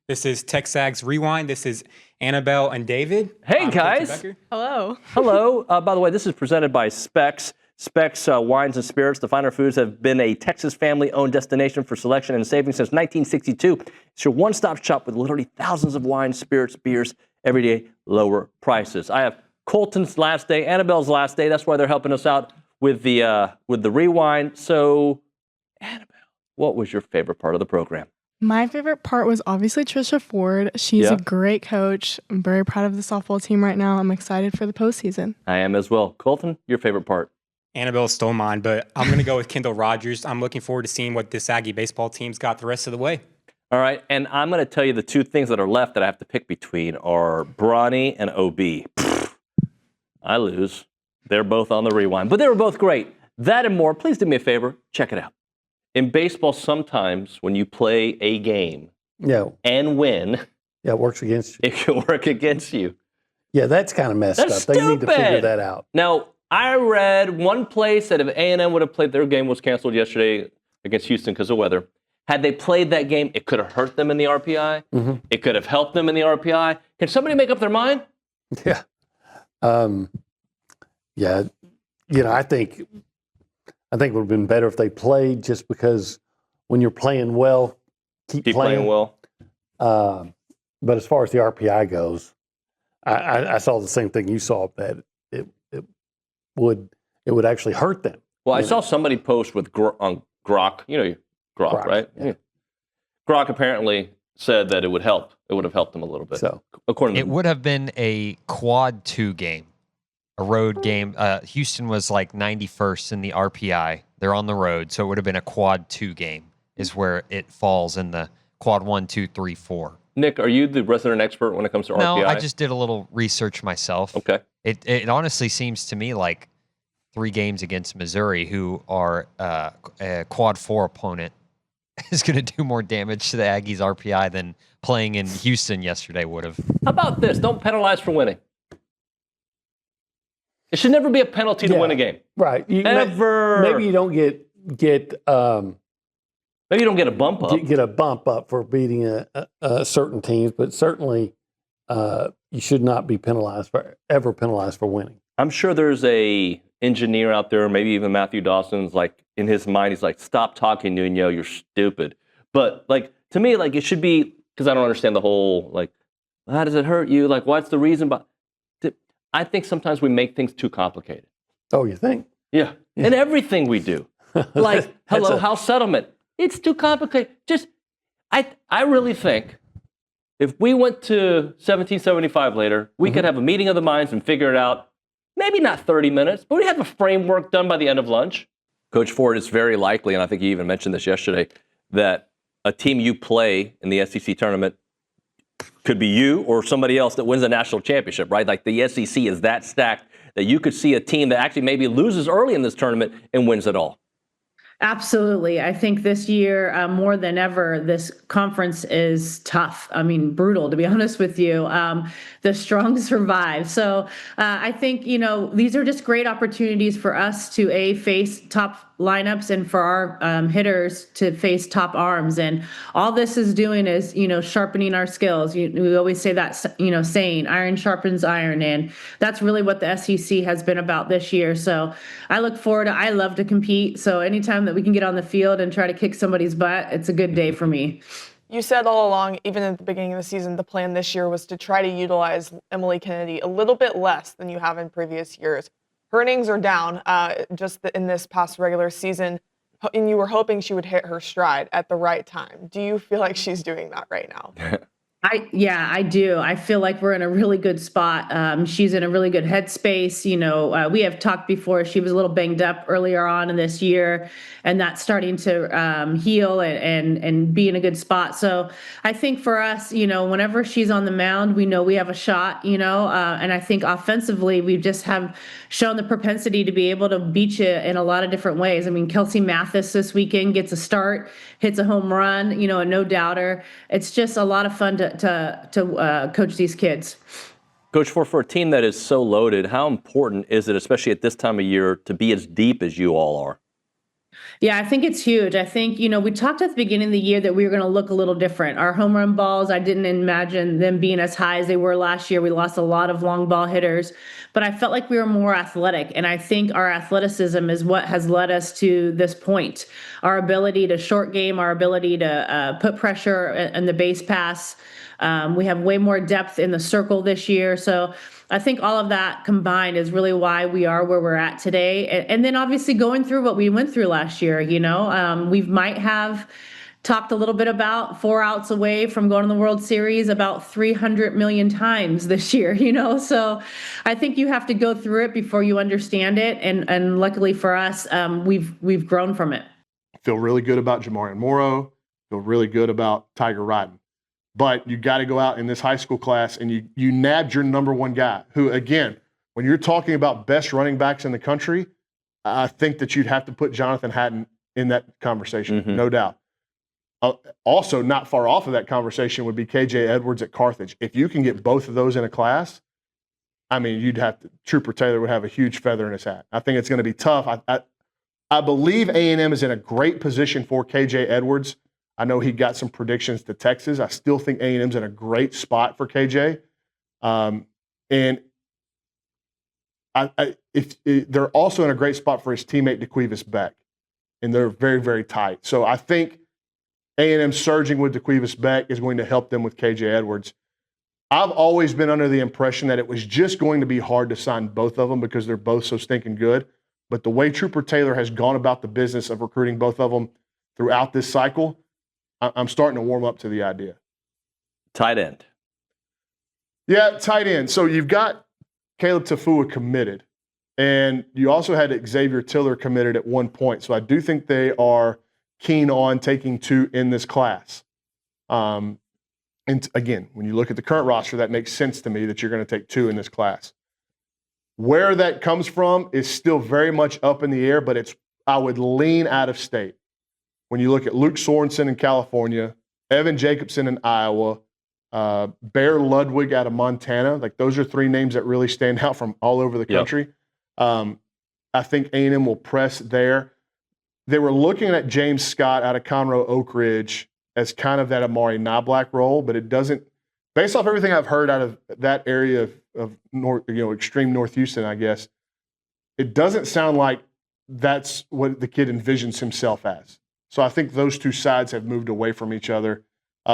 This is TexAgs Rewind. This is Annabelle and David. Hey, guys. Hello. Hello. By the way, this is presented by Specs. Specs Wines and Spirits, the finer foods, have been a Texas family-owned destination for selection and saving since 1962. It's your one-stop shop with literally thousands of wines, spirits, beers, every day lower prices. I have Colton's last day, Annabelle's last day. That's why they're helping us out with the rewind. So, Annabelle, what was your favorite part of the program? My favorite part was obviously Trisha Ford. She's a great coach. I'm very proud of the softball team right now. I'm excited for the postseason. I am as well. Colton, your favorite part? Annabelle stole mine, but I'm going to go with Kendall Rogers. I'm looking forward to seeing what this Aggie baseball team's got the rest of the way. All right, and I'm going to tell you the two things that are left that I have to pick between are Bronny and OB. I lose. They're both on the rewind, but they were both great. That and more. Please do me a favor. Check it out. In baseball, sometimes when you play a game and win, it works against you. It can work against you. Yeah, that's kind of messed up. Stupid. They need to figure that out. Now, I read one place that if A&M would have played, their game was canceled yesterday against Houston because of weather. Had they played that game, it could have hurt them in the RPI. Mm-hmm. It could have helped them in the RPI. Can somebody make up their mind? Yeah. Yeah. You know, I think it would have been better if they played, just because when you're playing well, keep playing well. But as far as the RPI goes, I saw the same thing you saw, that it would actually hurt them. Well, I saw somebody post with on Grok. You know Grok, right? Yeah. Grok apparently said that it would help. It would have helped them a little bit. So, according to it would have been a quad 2 game, a road game. Houston was like 91st in the RPI. They're on the road, so it would have been a quad 2 game. Is where it falls in the quad 1, 2, 3, 4. Nick, are you the resident expert when it comes to RPI? No, I just did a little research myself. Okay. It honestly seems to me like 3 games against Missouri, who are a quad 4 opponent, is going to do more damage to the Aggies' RPI than playing in Houston yesterday would have. How about this? Don't penalize for winning. It should never be a penalty to win a game. Right. Ever. Maybe you don't get maybe you don't get a bump up. Get a bump up for beating a certain teams, but certainly you should not be penalized for winning. I'm sure there's a engineer out there, maybe even Matthew Dawson's, like in his mind, he's like, "Stop talking, Nuno, you're stupid." But like to me, like it should be, because I don't understand the whole like, how does it hurt you? Like, what's the reason? But I think sometimes we make things too complicated. Oh, you think? Yeah. In everything we do, like house settlement, it's too complicated. Just, I really think if we went to 1775 later, we could have a meeting of the minds and figure it out. Maybe not 30 minutes, but we have a framework done by the end of lunch. Coach Ford, it's very likely, and I think you even mentioned this yesterday, that a team you play in the SEC tournament could be you or somebody else that wins a national championship, right? Like the SEC is that stacked that you could see a team that actually maybe loses early in this tournament and wins it all. Absolutely. I think this year, more than ever, this conference is tough. I mean, brutal, to be honest with you. The strong survive. So I think, these are just great opportunities for us to, face top lineups and for our hitters to face top arms. And all this is doing is, sharpening our skills. We always say that, saying iron sharpens iron. And that's really what the SEC has been about this year. So I look forward I love to compete. So anytime that we can get on the field and try to kick somebody's butt, it's a good day for me. You said all along, even at the beginning of the season, the plan this year was to try to utilize Emily Kennedy a little bit less than you have in previous years. Her innings are down in this past regular season, and you were hoping she would hit her stride at the right time. Do you feel like she's doing that right now? I do. I feel like we're in a really good spot. She's in a really good headspace. We have talked before. She was a little banged up earlier on in this year, and that's starting to heal and be in a good spot. So I think for us, whenever she's on the mound, we know we have a shot, and I think offensively, we just have shown the propensity to be able to beat you in a lot of different ways. I mean, Kelsey Mathis this weekend gets a start, hits a home run, a no doubter. It's just a lot of fun to coach these kids. Coach, for a team that is so loaded, how important is it, especially at this time of year, to be as deep as you all are? Yeah, I think it's huge. I think, we talked at the beginning of the year that we were going to look a little different. Our home run balls, I didn't imagine them being as high as they were last year. We lost a lot of long ball hitters, but I felt like we were more athletic. And I think our athleticism is what has led us to this point. Our ability to short game, our ability to put pressure in the base pass. We have way more depth in the circle this year. So I think all of that combined is really why we are where we're at today. And then obviously going through what we went through last year, we might have talked a little bit about 4 outs away from going to the World Series about 300 million times this year, So I think you have to go through it before you understand it. And luckily for us, we've grown from it. Feel really good about Jamarian Morrow. Feel really good about Tiger Rodden. But you got to go out in this high school class and you nabbed your number one guy, who, again, when you're talking about best running backs in the country, I think that you'd have to put Jonathan Hatton in that conversation, no doubt. Also, not far off of that conversation would be KJ Edwards at Carthage. If you can get both of those in a class, I mean, Trooper Taylor would have a huge feather in his hat. I think it's going to be tough. I believe A&M is in a great position for KJ Edwards. I know he got some predictions to Texas. I still think A&M's in a great spot for KJ. And they're also in a great spot for his teammate DeQuivis Beck. And they're very, very tight. So I think A&M surging with DeQuivis Beck is going to help them with KJ Edwards. I've always been under the impression that it was just going to be hard to sign both of them because they're both so stinking good. But the way Trooper Taylor has gone about the business of recruiting both of them throughout this cycle, I'm starting to warm up to the idea. Tight end. Yeah, tight end. So you've got Caleb Tafua committed, and you also had Xavier Tiller committed at one point. So I do think they are keen on taking 2 in this class. And again, when you look at the current roster, that makes sense to me that you're going to take 2 in this class. Where that comes from is still very much up in the air, but I would lean out of state. When you look at Luke Sorensen in California, Evan Jacobson in Iowa, Bear Ludwig out of Montana, like those are 3 names that really stand out from all over the country. Yep. I think A&M will press there. They were looking at James Scott out of Conroe Oak Ridge as kind of that Amari Knoblack role, but it doesn't, based off everything I've heard out of that area of North, extreme North Houston, I guess, it doesn't sound like that's what the kid envisions himself as. So I think those 2 sides have moved away from each other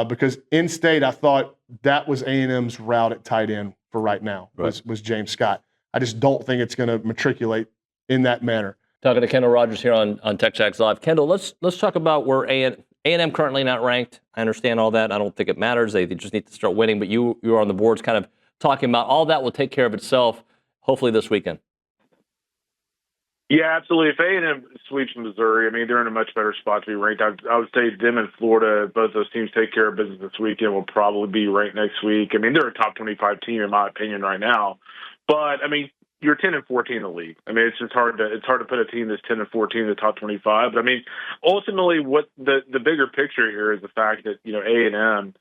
because in-state, I thought that was A&M's route at tight end for right now, was James Scott. I just don't think it's going to matriculate in that manner. Talking to Kendall Rogers here on TexAgs Live. Kendall, let's talk about where A&M currently not ranked. I understand all that. I don't think it matters. They just need to start winning. But you are on the boards kind of talking about all that will take care of itself, hopefully this weekend. Yeah, absolutely. If A&M sweeps Missouri, I mean, they're in a much better spot to be ranked. I would say them and Florida, both those teams take care of business this weekend, will probably be ranked next week. I mean, they're a top 25 team, in my opinion, right now. But, I mean, you're 10-14 in the league. I mean, it's just hard to put a team that's 10-14 in the top 25. But, I mean, ultimately, what the bigger picture here is the fact that, A&M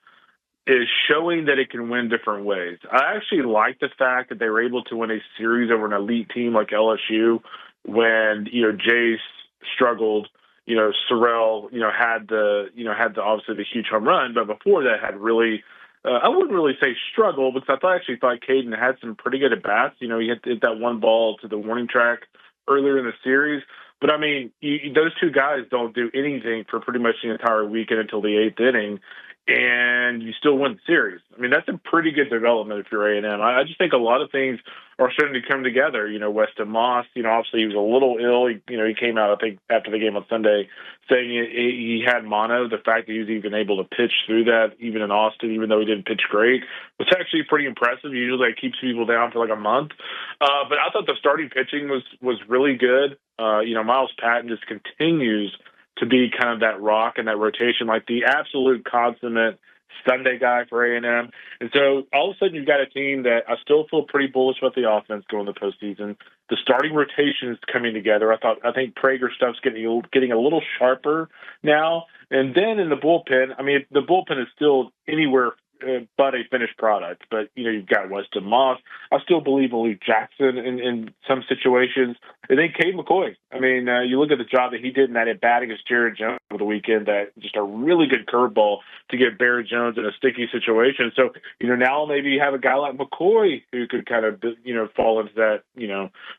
is showing that it can win different ways. I actually like the fact that they were able to win a series over an elite team like LSU, when Jace struggled, Sorrell, had the obviously the huge home run, but before that had really, I wouldn't really say struggle because I actually thought Caden had some pretty good at bats. He hit that one ball to the warning track earlier in the series, but I mean, those 2 guys don't do anything for pretty much the entire weekend until the 8th inning. And you still win the series. I mean, that's a pretty good development if you're A&M. I just think a lot of things are starting to come together. Weston Moss, obviously he was a little ill. He came out, I think, after the game on Sunday saying he had mono. The fact that he was even able to pitch through that, even in Austin, even though he didn't pitch great, was actually pretty impressive. Usually that keeps people down for like a month. But I thought the starting pitching was really good. Miles Patton just continues to be kind of that rock in that rotation, like the absolute consummate Sunday guy for A&M. And so all of a sudden you've got a team that I still feel pretty bullish about the offense going to the postseason. The starting rotation is coming together. I think Prager stuff's getting a little sharper now. And then in the bullpen, I mean, the bullpen is still anywhere but a finished product. But, you've got Weston Moss. I still believe Malik Jackson in some situations. And then Cade McCoy. I mean, you look at the job that he did in that at bat against Jared Jones over the weekend, that just a really good curveball to get Barrett Jones in a sticky situation. So, now maybe you have a guy like McCoy who could kind of, fall into that,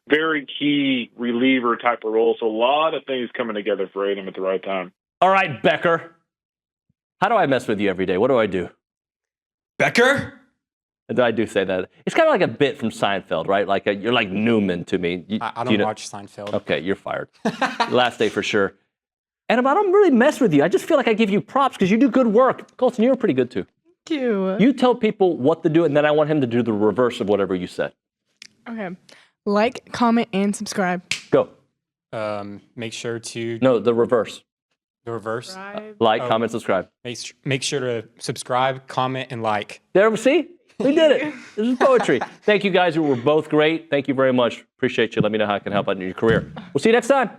very key reliever type of role. So a lot of things coming together for A&M at the right time. All right, Becker. How do I mess with you every day? What do I do? Becker? I do say that. It's kind of like a bit from Seinfeld, right? Like you're like Newman to me. I don't watch Seinfeld. Okay, you're fired. Last day for sure. And I don't really mess with you. I just feel like I give you props because you do good work. Colton, you're pretty good too. Thank you. You tell people what to do, and then I want him to do the reverse of whatever you said. Okay. Like, comment, and subscribe. Go. Make sure to... No, the reverse. The reverse? Like, comment, subscribe. Make sure to subscribe, comment, and like. There, see? We did it. This is poetry. Thank you guys. You were both great. Thank you very much. Appreciate you. Let me know how I can help out in your career. We'll see you next time.